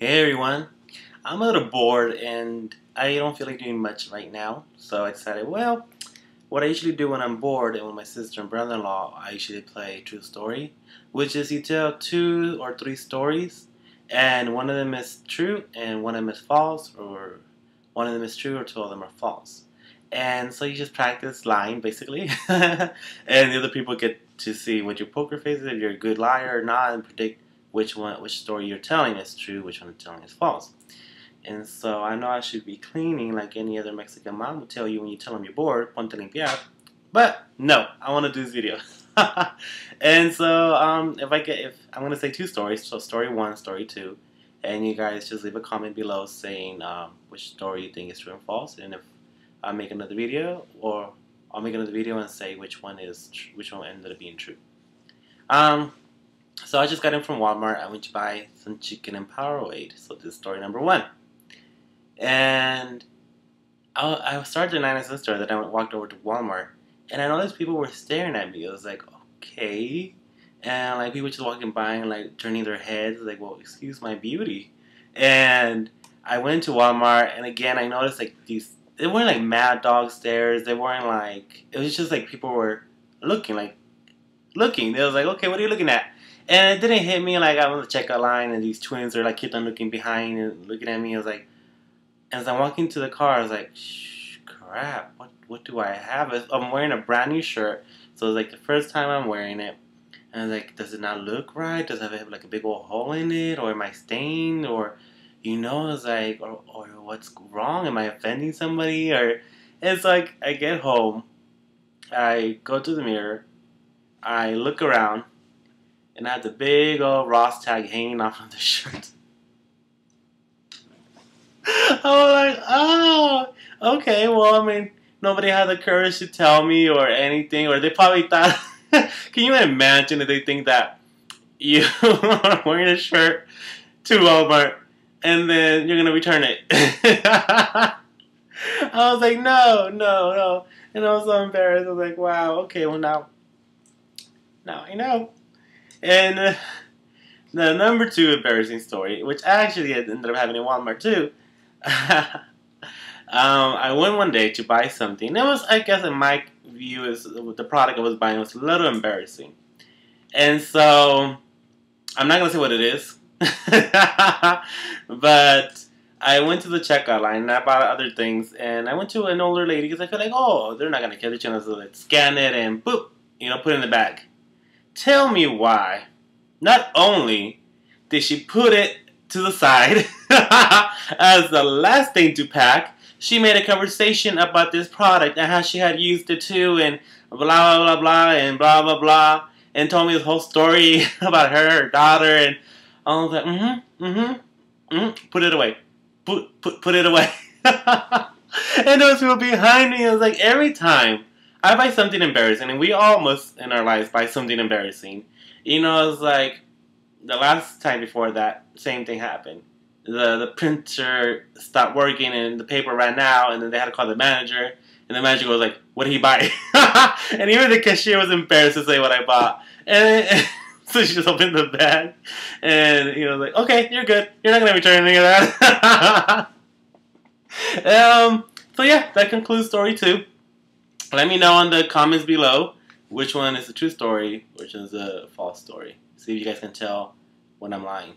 Hey everyone, I'm a little bored and I don't feel like doing much right now, so I decided, well, what I usually do when I'm bored and with my sister and brother-in-law, I usually play True Story, which is you tell 2 or 3 stories, and one of them is true and one of them is false, or one of them is true or 2 of them are false. And so you just practice lying, basically, and the other people get to see what your poker face is, if you're a good liar or not, and predict which story you're telling is true, which one you're telling is false. And so I know I should be cleaning like any other Mexican mom would tell you when you tell them you're bored, ponte a limpiar. But no, I want to do this video. And so if I'm gonna say 2 stories, so story 1, story 2, and you guys just leave a comment below saying which story you think is true and false, and if I make another video, or I'll make another video and say which one ended up being true. Um, so I just got in from Walmart. I went to buy some chicken and Powerade. So this is story number 1. And I started the denying my sister that I walked over to Walmart, and I noticed people were staring at me. I was like, okay, and like people just walking by and like turning their heads, like, well, excuse my beauty. And I went to Walmart, and again I noticed like these. They weren't like mad dog stares. They weren't like. It was just like people were looking, like looking. They was like, okay, what are you looking at? And it didn't hit me like I was on the checkout line, and these twins are like kept on looking behind and looking at me. I was like. As I'm walking to the car, I was like, shh, crap, what do I have? I'm wearing a brand new shirt, so it's like the first time I'm wearing it. And I was like, does it not look right? Does it have like a big old hole in it? Or am I stained? Or, it's like, or what's wrong? Am I offending somebody? Or, it's like, I get home, I go to the mirror, I look around, and I have the big old Ross tag hanging off of the shirt. I was like, oh, okay, well, I mean, nobody had the courage to tell me or anything, or they probably thought, can you imagine if they think that you are wearing a shirt to Walmart and then you're going to return it? I was like, no, no, no. And I was so embarrassed. I was like, wow, okay, well, now I know. And the number 2 embarrassing story, which actually I ended up having in Walmart too. I went one day to buy something. It was, I guess, in my view, is the product I was buying was a little embarrassing. And so, I'm not going to say what it is. But I went to the checkout line and I bought other things. And I went to an older lady because I feel like, oh, they're not going to kill each other. So let's scan it and boop, put it in the bag. Tell me why. Not only did she put it to the side as the last thing to pack, she made a conversation about this product and how she had used it too, and blah blah blah blah and blah blah blah, and told me this whole story about her daughter, and I was like, put it away, put it away. And those people behind me, I was like, every time I buy something embarrassing, and we all must in our lives buy something embarrassing, I was like, the last time before that, same thing happened. The printer stopped working and the paper ran out, and then they had to call the manager, and the manager was like, what did he buy? And even the cashier was embarrassed to say what I bought. And so she just opened the bag, and like, okay, you're good. You're not going to return any of that. So yeah, that concludes story 2. Let me know in the comments below which one is a true story, which is a false story. See if you guys can tell when I'm lying.